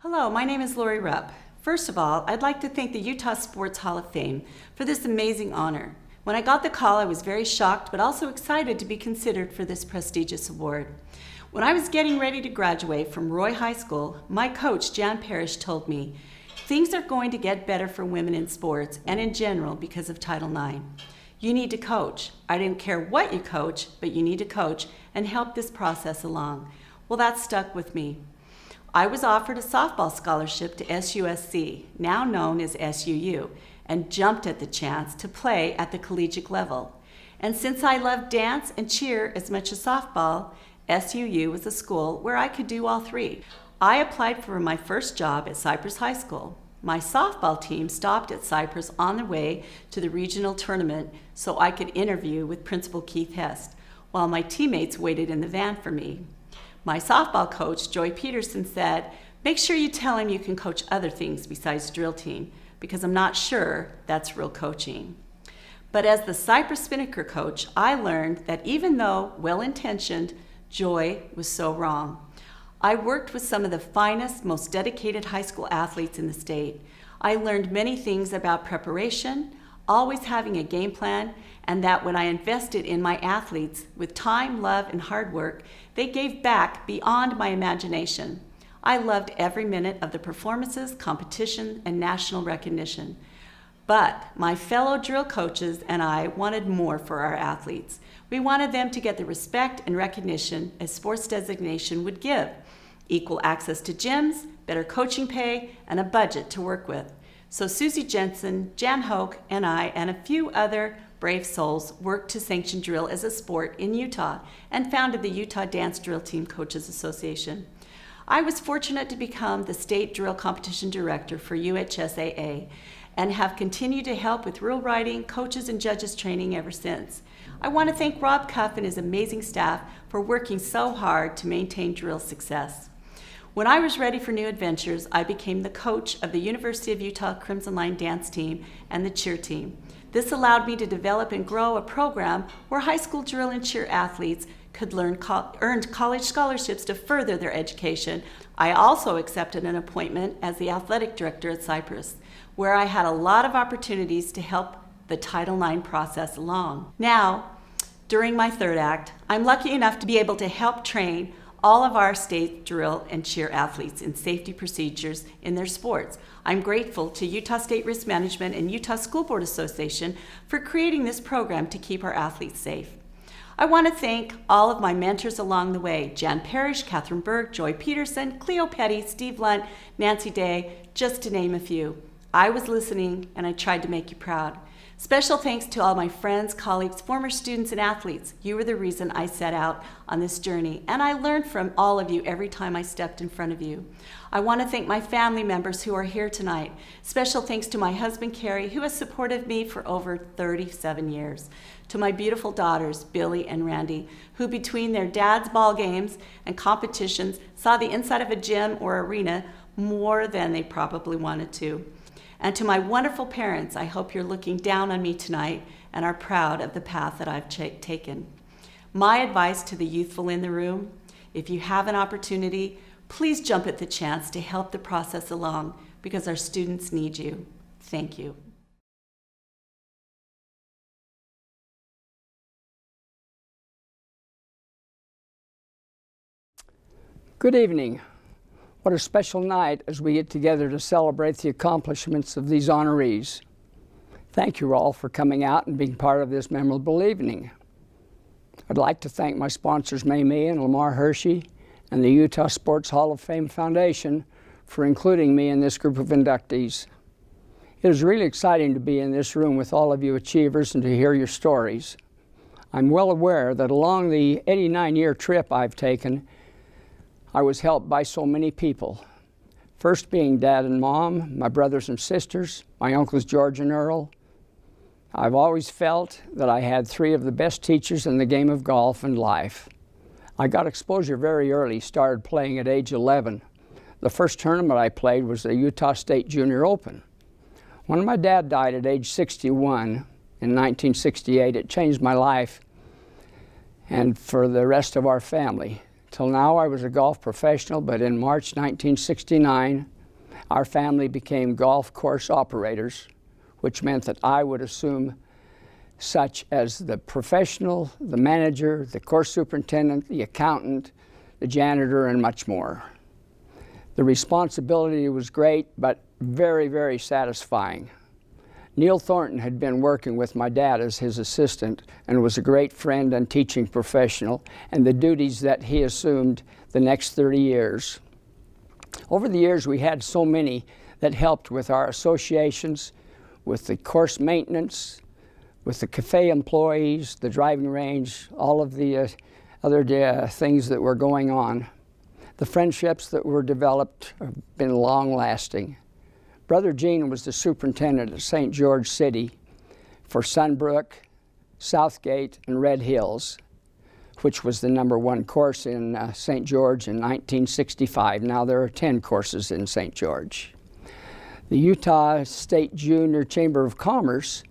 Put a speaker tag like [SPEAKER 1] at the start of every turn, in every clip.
[SPEAKER 1] Hello, my name is Lori Rupp. First of all, I'd like to thank the Utah Sports Hall of Fame for this amazing honor. When I got the call, I was very shocked, but also excited to be considered for this prestigious award. When I was getting ready to graduate from Roy High School, my coach, Jan Parrish, told me, things are going to get better for women in sports and in general because of Title IX. You need to coach. I didn't care what you coach, but you need to coach and help this process along. Well, that stuck with me. I was offered a softball scholarship to SUSC, now known as SUU, and jumped at the chance to play at the collegiate level. And since I love dance and cheer as much as softball, SUU was a school where I could do all three. I applied for my first job at Cypress High School. My softball team stopped at Cypress on the way to the regional tournament so I could interview with Principal Keith Hest, while my teammates waited in the van for me. My softball coach, Joy Peterson, said, make sure you tell him you can coach other things besides drill team, because I'm not sure that's real coaching. But as the Cypress Spinnaker coach, I learned that even though well-intentioned, Joy was so wrong. I worked with some of the finest, most dedicated high school athletes in the state. I learned many things about preparation, always having a game plan, and that when I invested in my athletes with time, love, and hard work, they gave back beyond my imagination. I loved every minute of the performances, competition, and national recognition. But my fellow drill coaches and I wanted more for our athletes. We wanted them to get the respect and recognition a sports designation would give, equal access to gyms, better coaching pay, and a budget to work with. So Susie Jensen, Jan Hoke, and I, and a few other brave souls worked to sanction drill as a sport in Utah and founded the Utah Dance Drill Team Coaches Association. I was fortunate to become the state drill competition director for UHSAA and have continued to help with rule writing, coaches, and judges training ever since. I want to thank Rob Cuff and his amazing staff for working so hard to maintain drill success. When I was ready for new adventures, I became the coach of the University of Utah Crimson Line dance team and the cheer team. This allowed me to develop and grow a program where high school drill and cheer athletes could earn college scholarships to further their education. I also accepted an appointment as the athletic director at Cypress, where I had a lot of opportunities to help the Title IX process along. Now, during my third act, I'm lucky enough to be able to help train all of our state drill and cheer athletes in safety procedures in their sports. I'm grateful to Utah State Risk Management and Utah School Board Association for creating this program to keep our athletes safe. I want to thank all of my mentors along the way, Jan Parrish, Catherine Berg, Joy Peterson, Cleo Petty, Steve Lunt, Nancy Day, just to name a few. I was listening and I tried to make you proud. Special thanks to all my friends, colleagues, former students, and athletes. You were the reason I set out on this journey, and I learned from all of you every time I stepped in front of you. I want to thank my family members who are here tonight. Special thanks to my husband, Carrie, who has supported me for over 37 years. To my beautiful daughters, Billy and Randy, who between their dad's ball games and competitions saw the inside of a gym or arena more than they probably wanted to. And to my wonderful parents, I hope you're looking down on me tonight and are proud of the path that I've taken. My advice to the youthful in the room, if you have an opportunity, please jump at the chance to help the process along because our students need you. Thank you.
[SPEAKER 2] Good evening. What a special night as we get together to celebrate the accomplishments of these honorees. Thank you all for coming out and being part of this memorable evening. I'd like to thank my sponsors, Mamie and Lamar Hershey, and the Utah Sports Hall of Fame Foundation for including me in this group of inductees. It is really exciting to be in this room with all of you achievers and to hear your stories. I'm well aware that along the 89-year trip I've taken, I was helped by so many people. First being Dad and Mom, my brothers and sisters, my uncles George and Earl. I've always felt that I had three of the best teachers in the game of golf and life. I got exposure very early, started playing at age 11. The first tournament I played was the Utah State Junior Open. When my dad died at age 61 in 1968, it changed my life and for the rest of our family. Till now I was a golf professional, but in March 1969, our family became golf course operators, which meant that I would assume such as the professional, the manager, the course superintendent, the accountant, the janitor, and much more. The responsibility was great, but very, very satisfying. Neil Thornton had been working with my dad as his assistant and was a great friend and teaching professional, and the duties that he assumed the next 30 years. Over the years, we had so many that helped with our associations, with the course maintenance, with the cafe employees, the driving range, all of the other things that were going on. The friendships that were developed have been long-lasting. Brother Gene was the superintendent at St. George City for Sunbrook, Southgate, and Red Hills, which was the #1 course in St. George in 1965. Now there are 10 courses in St. George. The Utah State Junior Chamber of Commerce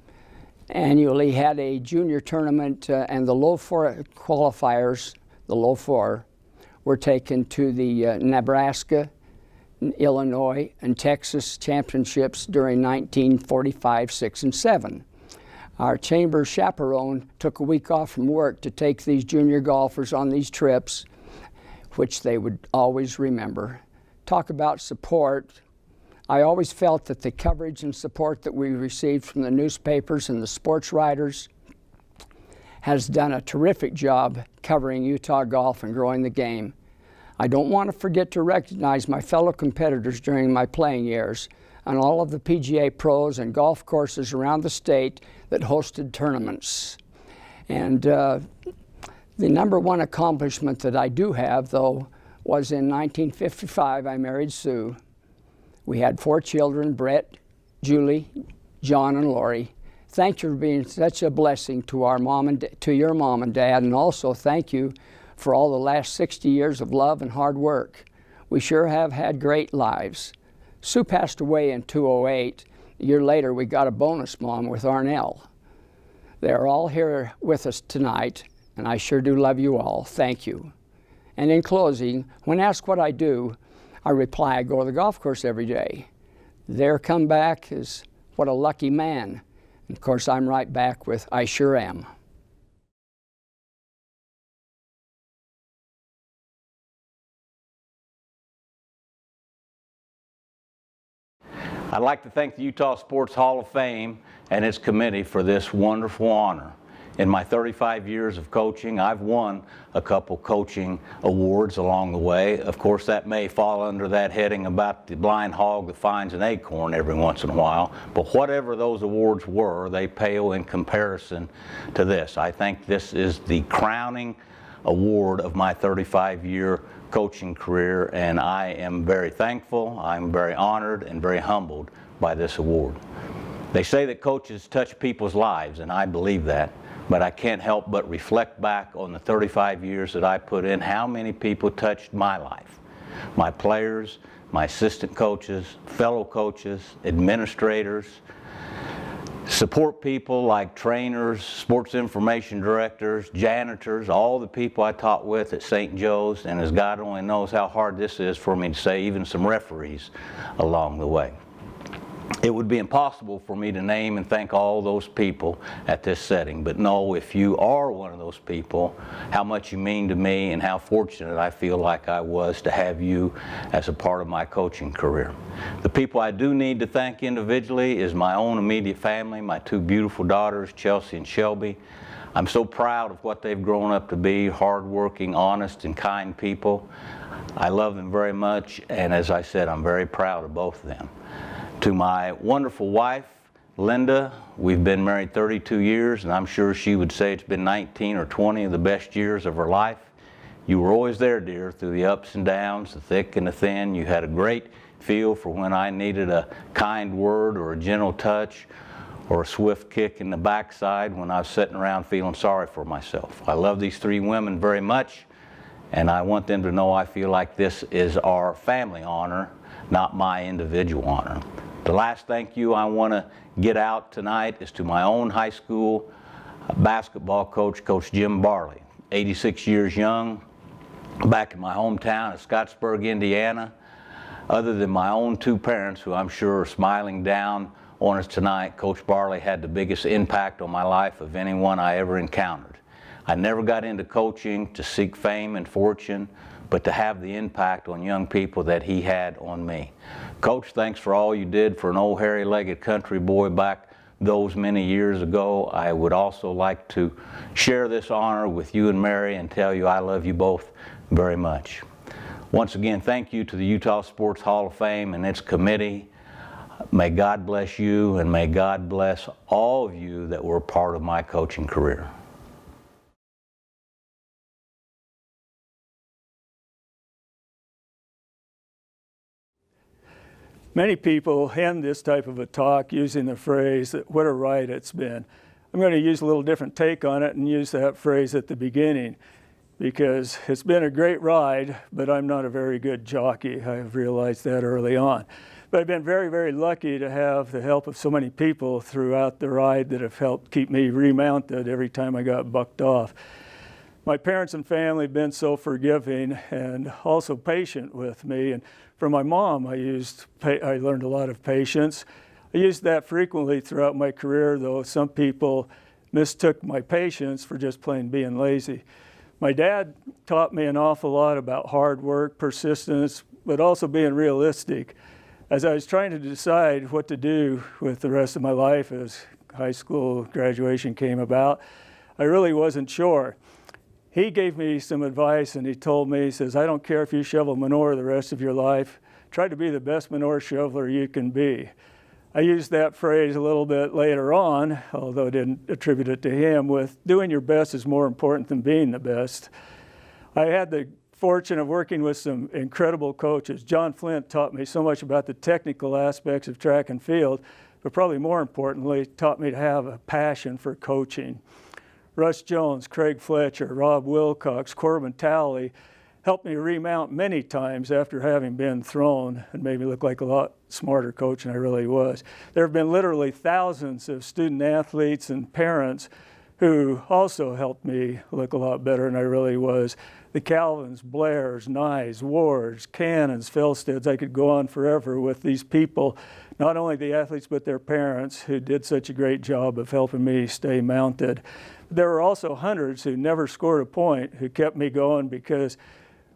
[SPEAKER 2] annually had a junior tournament, and the low four qualifiers, the low four, were taken to the Nebraska, Illinois, and Texas championships during 1945, 6, and 7. Our chamber chaperone took a week off from work to take these junior golfers on these trips, which they would always remember. Talk about support. I always felt that the coverage and support that we received from the newspapers and the sports writers has done a terrific job covering Utah golf and growing the game. I don't want to forget to recognize my fellow competitors during my playing years and all of the PGA pros and golf courses around the state that hosted tournaments. And the #1 accomplishment that I do have, though, was in 1955, I married Sue. We had 4 children, Brett, Julie, John, and Lori. Thank you for being such a blessing to our to your mom and dad, and also thank you for all the last 60 years of love and hard work. We sure have had great lives. Sue passed away in 2008. A year later, we got a bonus mom with Arnell. They're all here with us tonight, and I sure do love you all. Thank you. And in closing, when asked what I do, I reply, I go to the golf course every day. Their comeback is, what a lucky man. And of course, I'm right back with, I sure am.
[SPEAKER 3] I'd like to thank the Utah Sports Hall of Fame and its committee for this wonderful honor. In my 35 years of coaching, I've won a couple coaching awards along the way. Of course, that may fall under that heading about the blind hog that finds an acorn every once in a while. But whatever those awards were, they pale in comparison to this. I think this is the crowning award of my 35-year coaching career, and I am very thankful, I'm very honored, and very humbled by this award. They say that coaches touch people's lives, and I believe that, but I can't help but reflect back on the 35 years that I put in, how many people touched my life. My players, my assistant coaches, fellow coaches, administrators, support people like trainers, sports information directors, janitors, all the people I taught with at St. Joe's, and as God only knows how hard this is for me to say, even some referees along the way. It would be impossible for me to name and thank all those people at this setting, but know if you are one of those people, how much you mean to me and how fortunate I feel like I was to have you as a part of my coaching career. The people I do need to thank individually is my own immediate family, my 2 beautiful daughters, Chelsea and Shelby. I'm so proud of what they've grown up to be, hardworking, honest, and kind people. I love them very much, and as I said, I'm very proud of both of them. To my wonderful wife, Linda, we've been married 32 years, and I'm sure she would say it's been 19 or 20 of the best years of her life. You were always there, dear, through the ups and downs, the thick and the thin. You had a great feel for when I needed a kind word or a gentle touch or a swift kick in the backside when I was sitting around feeling sorry for myself. I love these 3 women very much, and I want them to know I feel like this is our family honor, not my individual honor. The last thank you I want to get out tonight is to my own high school basketball coach, Coach Jim Barley. 86 years young, back in my hometown of Scottsburg, Indiana. Other than my own two parents, who I'm sure are smiling down on us tonight, Coach Barley had the biggest impact on my life of anyone I ever encountered. I never got into coaching to seek fame and fortune, but to have the impact on young people that he had on me. Coach, thanks for all you did for an old hairy-legged country boy back those many years ago. I would also like to share this honor with you and Mary and tell you I love you both very much. Once again, thank you to the Utah Sports Hall of Fame and its committee. May God bless you, and may God bless all of you that were part of my coaching career.
[SPEAKER 4] Many people end this type of a talk using the phrase, "What a ride it's been." I'm going to use a little different take on it and use that phrase at the beginning, because it's been a great ride, but I'm not a very good jockey. I've realized that early on. But I've been very, very lucky to have the help of so many people throughout the ride that have helped keep me remounted every time I got bucked off. My parents and family have been so forgiving and also patient with me. And from my mom, I learned a lot of patience. I used that frequently throughout my career, though some people mistook my patience for just plain being lazy. My dad taught me an awful lot about hard work, persistence, but also being realistic. As I was trying to decide what to do with the rest of my life as high school graduation came about, I really wasn't sure. He gave me some advice, and he told me, he says, "I don't care if you shovel manure the rest of your life. Try to be the best manure shoveler you can be." I used that phrase a little bit later on, although I didn't attribute it to him, with doing your best is more important than being the best. I had the fortune of working with some incredible coaches. John Flint taught me so much about the technical aspects of track and field, but probably more importantly, taught me to have a passion for coaching. Russ Jones, Craig Fletcher, Rob Wilcox, Corbin Talley helped me remount many times after having been thrown and made me look like a lot smarter coach than I really was. There have been literally thousands of student athletes and parents who also helped me look a lot better than I really was. The Calvins, Blairs, Nyes, Wards, Cannons, Felsteads, I could go on forever with these people, not only the athletes but their parents, who did such a great job of helping me stay mounted. There were also hundreds who never scored a point who kept me going, because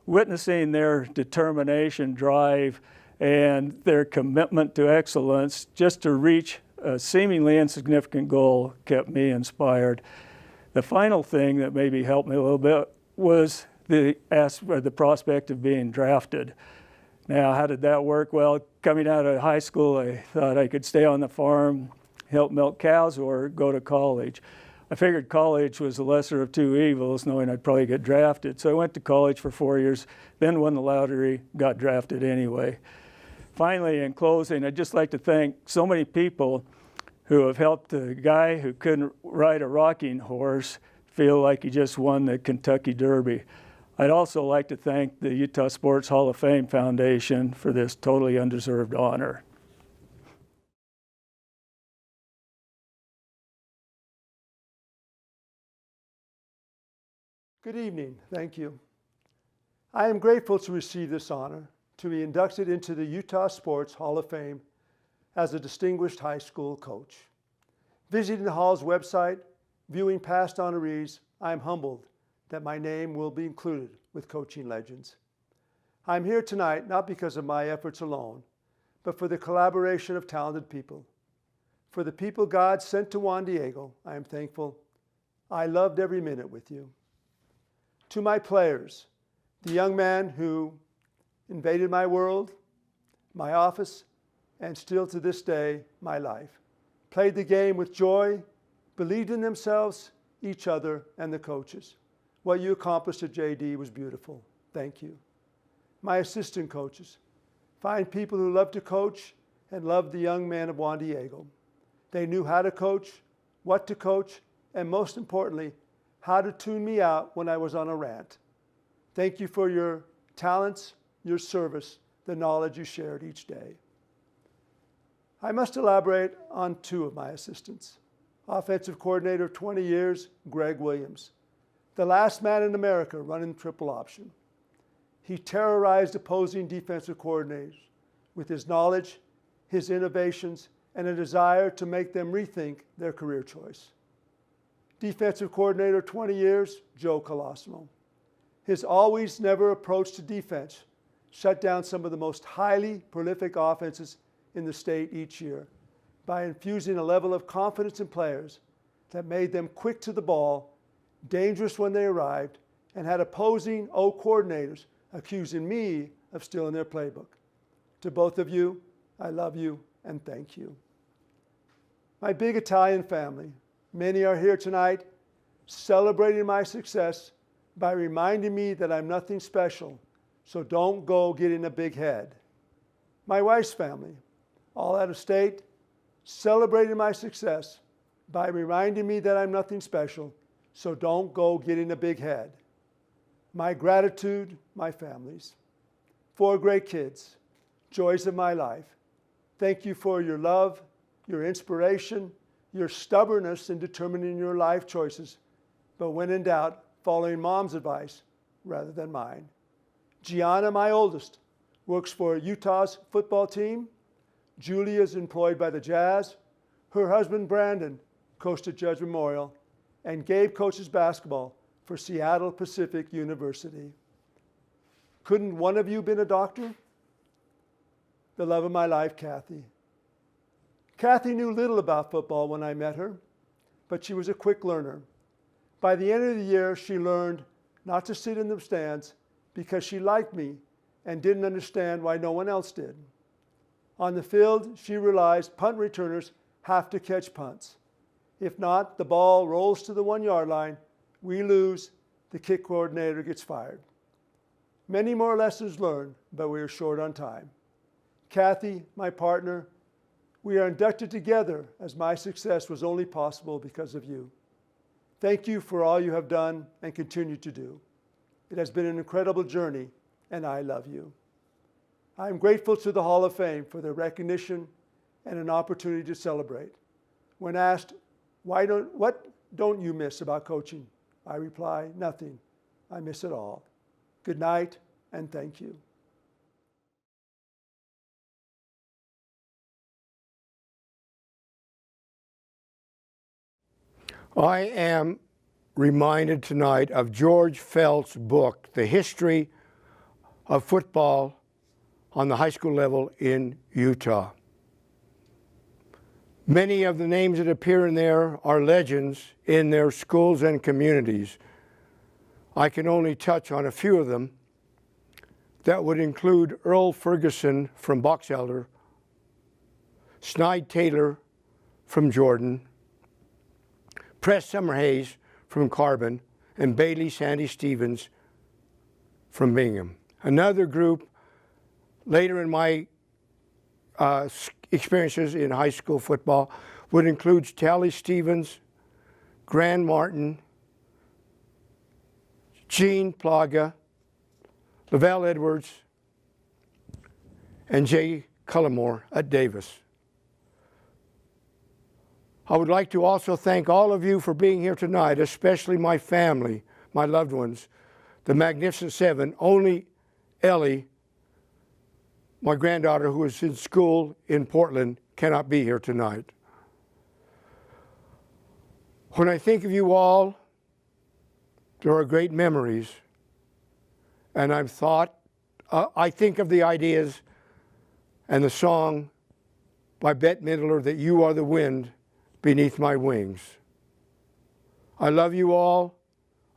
[SPEAKER 4] witnessing their determination, drive, and their commitment to excellence just to reach a seemingly insignificant goal kept me inspired. The final thing that maybe helped me a little bit was the prospect of being drafted. Now, how did that work? Well, coming out of high school, I thought I could stay on the farm, help milk cows, or go to college. I figured college was the lesser of two evils, knowing I'd probably get drafted. So I went to college for 4 years, then won the lottery, got drafted anyway. Finally, in closing, I'd just like to thank so many people who have helped a guy who couldn't ride a rocking horse feel like he just won the Kentucky Derby. I'd also like to thank the Utah Sports Hall of Fame Foundation for this totally undeserved honor.
[SPEAKER 5] Good evening. Thank you. I am grateful to receive this honor, to be inducted into the Utah Sports Hall of Fame as a distinguished high school coach. Visiting the Hall's website, viewing past honorees, I am humbled that my name will be included with coaching legends. I'm here tonight not because of my efforts alone, but for the collaboration of talented people. For the people God sent to Juan Diego, I am thankful. I loved every minute with you. To my players, the young man who invaded my world, my office, and still to this day, my life, played the game with joy, believed in themselves, each other, and the coaches. What you accomplished at JD was beautiful. Thank you. My assistant coaches, fine people who love to coach and love the young man of Juan Diego. They knew how to coach, what to coach, and most importantly, how to tune me out when I was on a rant. Thank you for your talents, your service, the knowledge you shared each day. I must elaborate on two of my assistants. Offensive coordinator of 20 years, Greg Williams. The last man in America running triple option. He terrorized opposing defensive coordinators with his knowledge, his innovations, and a desire to make them rethink their career choice. Defensive coordinator 20 years, Joe Colosimo. His always never approach to defense shut down some of the most highly prolific offenses in the state each year by infusing a level of confidence in players that made them quick to the ball, dangerous when they arrived, and had opposing O coordinators accusing me of stealing their playbook. To both of you, I love you and thank you. My big Italian family, many are here tonight celebrating my success by reminding me that I'm nothing special, so don't go getting a big head. My wife's family, all out of state, celebrating my success by reminding me that I'm nothing special, so don't go getting a big head. My gratitude, my family's. 4 great kids, joys of my life. Thank you for your love, your inspiration, your stubbornness in determining your life choices, but when in doubt, following mom's advice rather than mine. Gianna, my oldest, works for Utah's football team. Julia is employed by the Jazz. Her husband, Brandon, coached at Judge Memorial, and Gabe coaches basketball for Seattle Pacific University. Couldn't one of you been a doctor? The love of my life, Kathy. Kathy knew little about football when I met her, but she was a quick learner. By the end of the year, she learned not to sit in the stands because she liked me and didn't understand why no one else did. On the field, she realized punt returners have to catch punts. If not, the ball rolls to the 1-yard line, we lose, the kick coordinator gets fired. Many more lessons learned, but we are short on time. Kathy, my partner, we are inducted together as my success was only possible because of you. Thank you for all you have done and continue to do. It has been an incredible journey, and I love you. I am grateful to the Hall of Fame for their recognition and an opportunity to celebrate. When asked, what don't you miss about coaching? I reply, nothing. I miss it all. Good night, and thank you.
[SPEAKER 6] I am reminded tonight of George Felt's book, The History of Football on the High School Level in Utah. Many of the names that appear in there are legends in their schools and communities. I can only touch on a few of them. That would include Earl Ferguson from Box Elder, Snide Taylor from Jordan, Press Summerhays from Carbon, and Bailey Sandy Stevens from Bingham. Another group later in my experiences in high school football would include Tally Stevens, Gran Martin, Gene Plaga, Lavelle Edwards, and Jay Cullimore at Davis. I would like to also thank all of you for being here tonight, especially my family, my loved ones, the Magnificent Seven. Only Ellie, my granddaughter who is in school in Portland, cannot be here tonight. When I think of you all, there are great memories, and I think of the ideas and the song by Bette Midler that you are the wind beneath my wings. I love you all.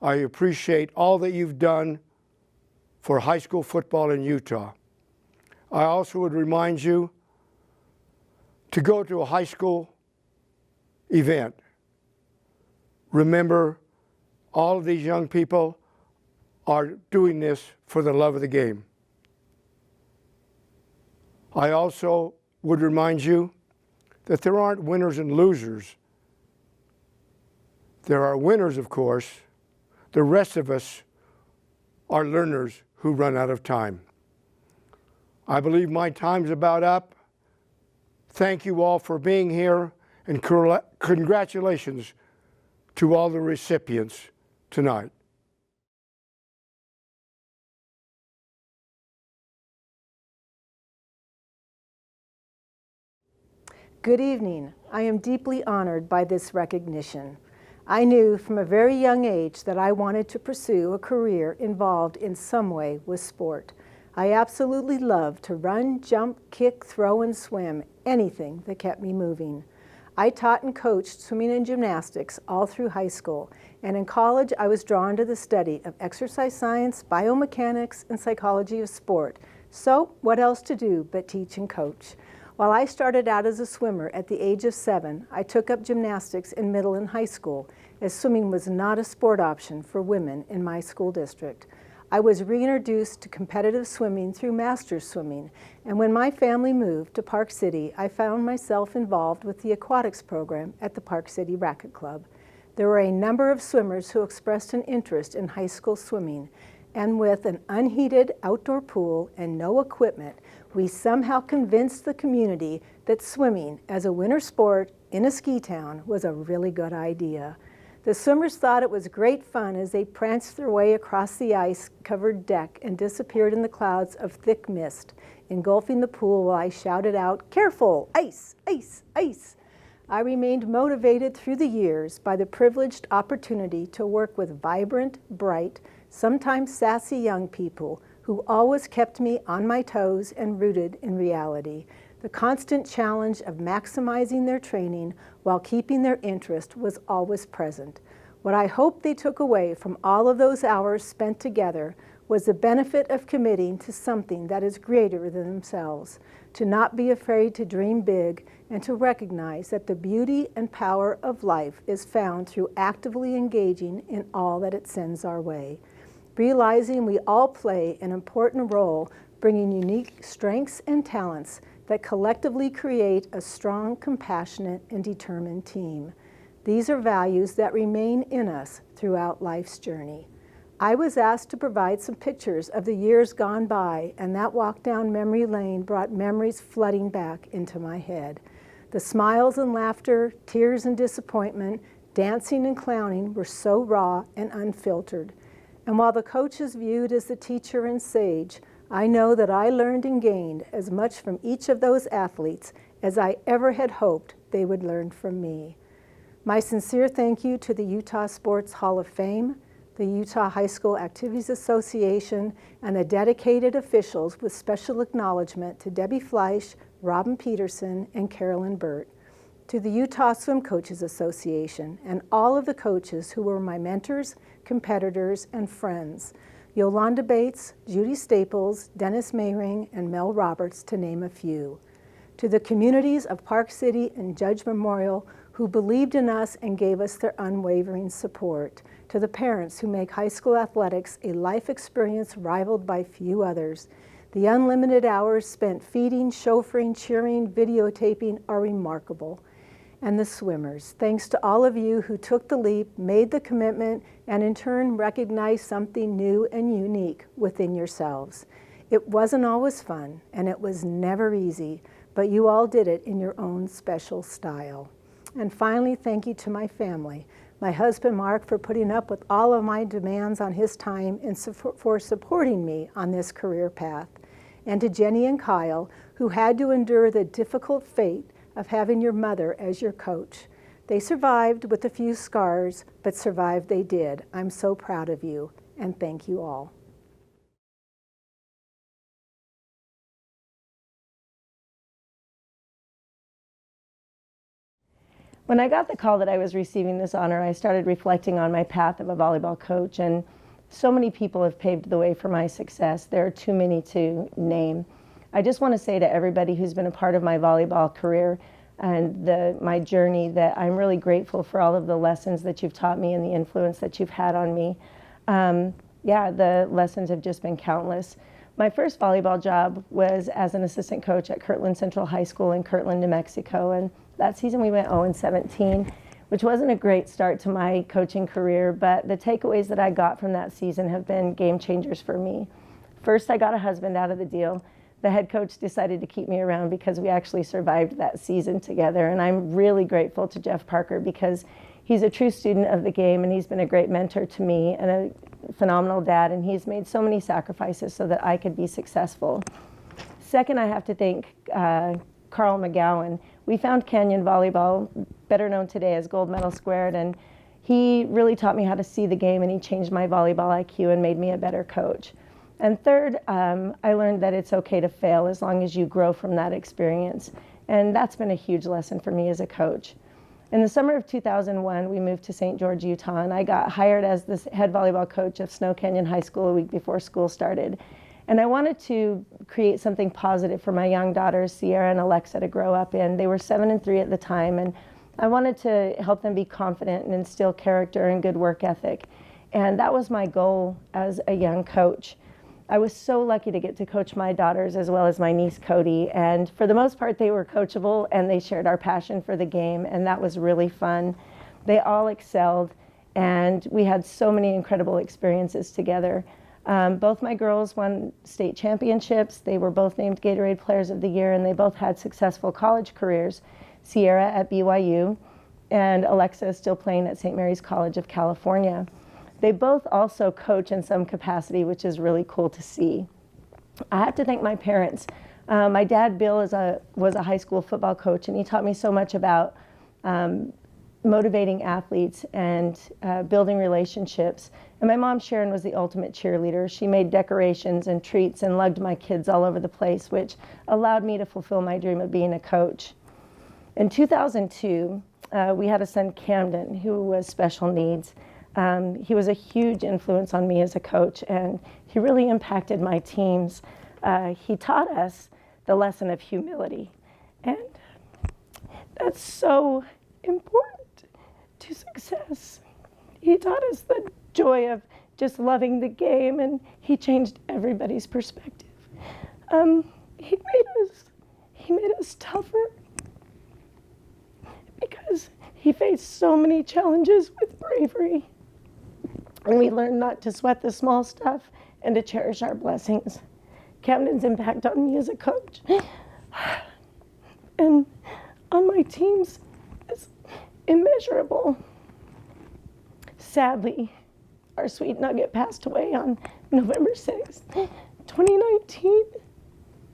[SPEAKER 6] I appreciate all that you've done for high school football in Utah. I also would remind you to go to a high school event. Remember, all of these young people are doing this for the love of the game. I also would remind you that there aren't winners and losers. There are winners, of course. The rest of us are learners who run out of time. I believe my time's about up. Thank you all for being here, and congratulations to all the recipients tonight.
[SPEAKER 7] Good evening. I am deeply honored by this recognition. I knew from a very young age that I wanted to pursue a career involved in some way with sport. I absolutely loved to run, jump, kick, throw, and swim, anything that kept me moving. I taught and coached swimming and gymnastics all through high school, and in college I was drawn to the study of exercise science, biomechanics, and psychology of sport. So what else to do but teach and coach? While I started out as a swimmer at the age of 7, I took up gymnastics in middle and high school, as swimming was not a sport option for women in my school district. I was reintroduced to competitive swimming through masters swimming, and when my family moved to Park City, I found myself involved with the aquatics program at the Park City Racquet Club. There were a number of swimmers who expressed an interest in high school swimming, and with an unheated outdoor pool and no equipment, we somehow convinced the community that swimming as a winter sport in a ski town was a really good idea. The swimmers thought it was great fun as they pranced their way across the ice-covered deck and disappeared in the clouds of thick mist, engulfing the pool while I shouted out, "Careful! Ice! Ice! Ice!" I remained motivated through the years by the privileged opportunity to work with vibrant, bright, sometimes sassy young people who always kept me on my toes and rooted in reality. The constant challenge of maximizing their training while keeping their interest was always present. What I hope they took away from all of those hours spent together was the benefit of committing to something that is greater than themselves, to not be afraid to dream big, and to recognize that the beauty and power of life is found through actively engaging in all that it sends our way. Realizing we all play an important role, bringing unique strengths and talents that collectively create a strong, compassionate, and determined team. These are values that remain in us throughout life's journey. I was asked to provide some pictures of the years gone by, and that walk down memory lane brought memories flooding back into my head. The smiles and laughter, tears and disappointment, dancing and clowning were so raw and unfiltered. And while the coach is viewed as the teacher and sage, I know that I learned and gained as much from each of those athletes as I ever had hoped they would learn from me. My sincere thank you to the Utah Sports Hall of Fame, the Utah High School Activities Association, and the dedicated officials with special acknowledgement to Debbie Fleisch, Robin Peterson, and Carolyn Burt, to the Utah Swim Coaches Association, and all of the coaches who were my mentors, competitors, and friends, Yolanda Bates, Judy Staples, Dennis Mayring, and Mel Roberts, to name a few. To the communities of Park City and Judge Memorial who believed in us and gave us their unwavering support. To the parents who make high school athletics a life experience rivaled by few others. The unlimited hours spent feeding, chauffeuring, cheering, videotaping are remarkable. And the swimmers, thanks to all of you who took the leap, made the commitment, and in turn recognized something new and unique within yourselves. It wasn't always fun, and it was never easy, but you all did it in your own special style. And finally, thank you to my family, my husband Mark for putting up with all of my demands on his time and for supporting me on this career path, and to Jenny and Kyle, who had to endure the difficult fate of having your mother as your coach. They survived with a few scars, but survived they did. I'm so proud of you, and thank you all.
[SPEAKER 8] When I got the call that I was receiving this honor, I started reflecting on my path of a volleyball coach, and so many people have paved the way for my success. There are too many to name. I just want to say to everybody who's been a part of my volleyball career and my journey that I'm really grateful for all of the lessons that you've taught me and the influence that you've had on me. The lessons have just been countless. My first volleyball job was as an assistant coach at Kirtland Central High School in Kirtland, New Mexico, and that season we went 0-17, which wasn't a great start to my coaching career, but the takeaways that I got from that season have been game changers for me. First, I got a husband out of the deal. The head coach decided to keep me around because we actually survived that season together, and I'm really grateful to Jeff Parker because he's a true student of the game, and he's been a great mentor to me and a phenomenal dad, and he's made so many sacrifices so that I could be successful. Second, I have to thank Carl McGowan. we found Canyon Volleyball, better known today as Gold Medal Squared, and he really taught me how to see the game, and he changed my volleyball IQ and made me a better coach. And third, I learned that it's okay to fail as long as you grow from that experience. And that's been a huge lesson for me as a coach. In the summer of 2001, we moved to St. George, Utah, and I got hired as the head volleyball coach of Snow Canyon High School a week before school started. And I wanted to create something positive for my young daughters, Sierra and Alexa, to grow up in. They were 7 and 3 at the time, and I wanted to help them be confident and instill character and good work ethic. And that was my goal as a young coach. I was so lucky to get to coach my daughters as well as my niece Cody, and for the most part they were coachable and they shared our passion for the game, and that was really fun. They all excelled, and we had so many incredible experiences together. Both my girls won state championships. They were both named Gatorade Players of the Year, and they both had successful college careers. Sierra at BYU, and Alexa is still playing at St. Mary's College of California. They both also coach in some capacity, which is really cool to see. I have to thank my parents. My dad, Bill, was a high school football coach, and he taught me so much about motivating athletes and building relationships. And my mom, Sharon, was the ultimate cheerleader. She made decorations and treats and lugged my kids all over the place, which allowed me to fulfill my dream of being a coach. In 2002, we had a son, Camden, who was special needs. He was a huge influence on me as a coach, and he really impacted my teams. He taught us the lesson of humility, and that's so important to success. He taught us the joy of just loving the game, and he changed everybody's perspective. He made us tougher because he faced so many challenges with bravery. And we learned not to sweat the small stuff and to cherish our blessings. Camden's impact on me as a coach and on my teams is immeasurable. Sadly, our sweet nugget passed away on November 6th, 2019,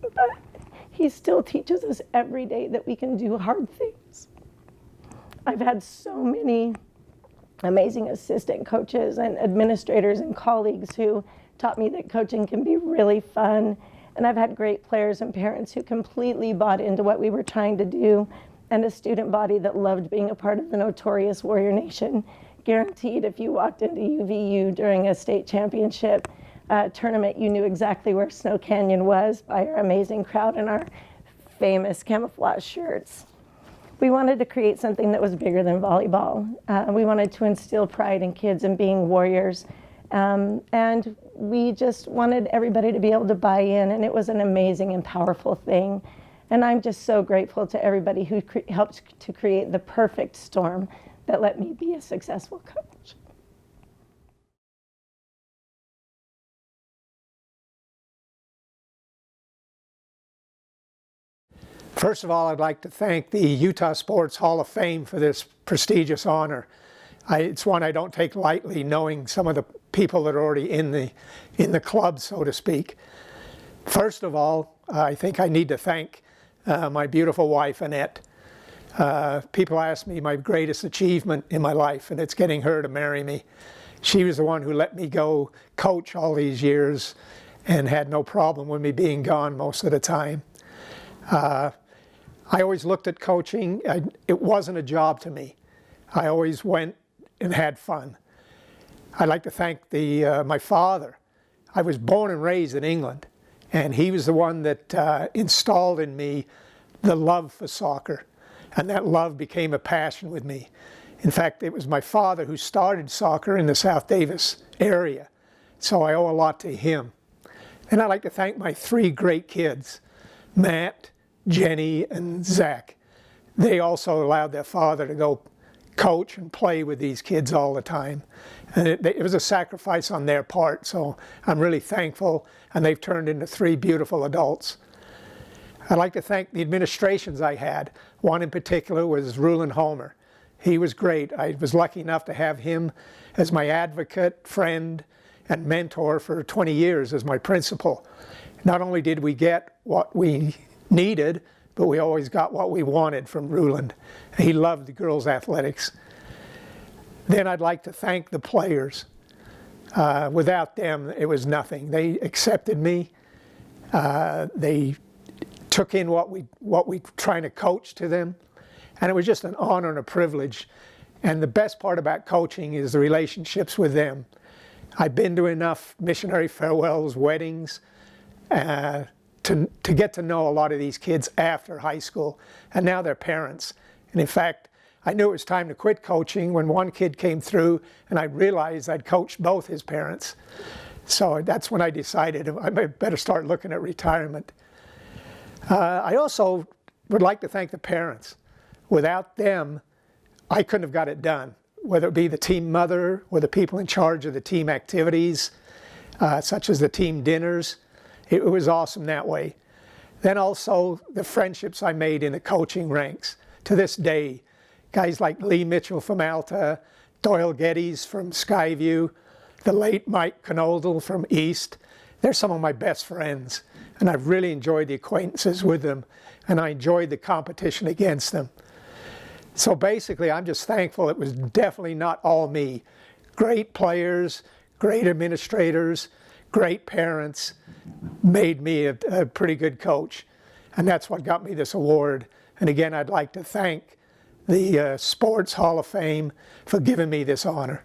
[SPEAKER 8] but he still teaches us every day that we can do hard things. I've had so many amazing assistant coaches and administrators and colleagues who taught me that coaching can be really fun. And I've had great players and parents who completely bought into what we were trying to do, and a student body that loved being a part of the notorious Warrior Nation. Guaranteed if you walked into UVU during a state championship tournament, you knew exactly where Snow Canyon was by our amazing crowd and our famous camouflage shirts. We wanted to create something that was bigger than volleyball. We wanted to instill pride in kids in being warriors. And we just wanted everybody to be able to buy in, and it was an amazing and powerful thing. And I'm just so grateful to everybody who helped to create the perfect storm that let me be a successful coach.
[SPEAKER 6] First of all, I'd like to thank the Utah Sports Hall of Fame for this prestigious honor. It's one I don't take lightly, knowing some of the people that are already in the club, so to speak. First of all, I think I need to thank my beautiful wife, Annette. People ask me my greatest achievement in my life, and it's getting her to marry me. She was the one who let me go coach all these years and had no problem with me being gone most of the time. I always looked at coaching, it wasn't a job to me. I always went and had fun. I'd like to thank my father. I was born and raised in England, and he was the one that installed in me the love for soccer, and that love became a passion with me. In fact, it was my father who started soccer in the South Davis area, so I owe a lot to him. And I'd like to thank my 3 great kids, Matt, Jenny, and Zach. They also allowed their father to go coach and play with these kids all the time. And it was a sacrifice on their part, so I'm really thankful, and they've turned into 3 beautiful adults. I'd like to thank the administrations I had. One in particular was Rulon Homer. He was great. I was lucky enough to have him as my advocate, friend, and mentor for 20 years as my principal. Not only did we get what we needed,
[SPEAKER 9] but we always got what we wanted from Ruland. He loved the girls' athletics. Then I'd like to thank the players. Without them, it was nothing. They accepted me. They took in what we trying to coach to them, and it was just an honor and a privilege. And the best part about coaching is the relationships with them. I've been to enough missionary farewells, weddings, to get to know a lot of these kids after high school, and now they're parents. And in fact, I knew it was time to quit coaching when one kid came through, and I realized I'd coached both his parents. So that's when I decided I better start looking at retirement. I also would like to thank the parents. Without them, I couldn't have got it done, whether it be the team mother or the people in charge of the team activities, such as the team dinners. It was awesome that way. Then also the friendships I made in the coaching ranks to this day. Guys like Lee Mitchell from Alta, Doyle Geddes from Skyview, the late Mike Knoldel from East. They're some of my best friends, and I've really enjoyed the acquaintances with them, and I enjoyed the competition against them. So basically, I'm just thankful it was definitely not all me. Great players, great administrators, great parents made me a pretty good coach, and that's what got me this award. And again, I'd like to thank the Sports Hall of Fame for giving me this honor.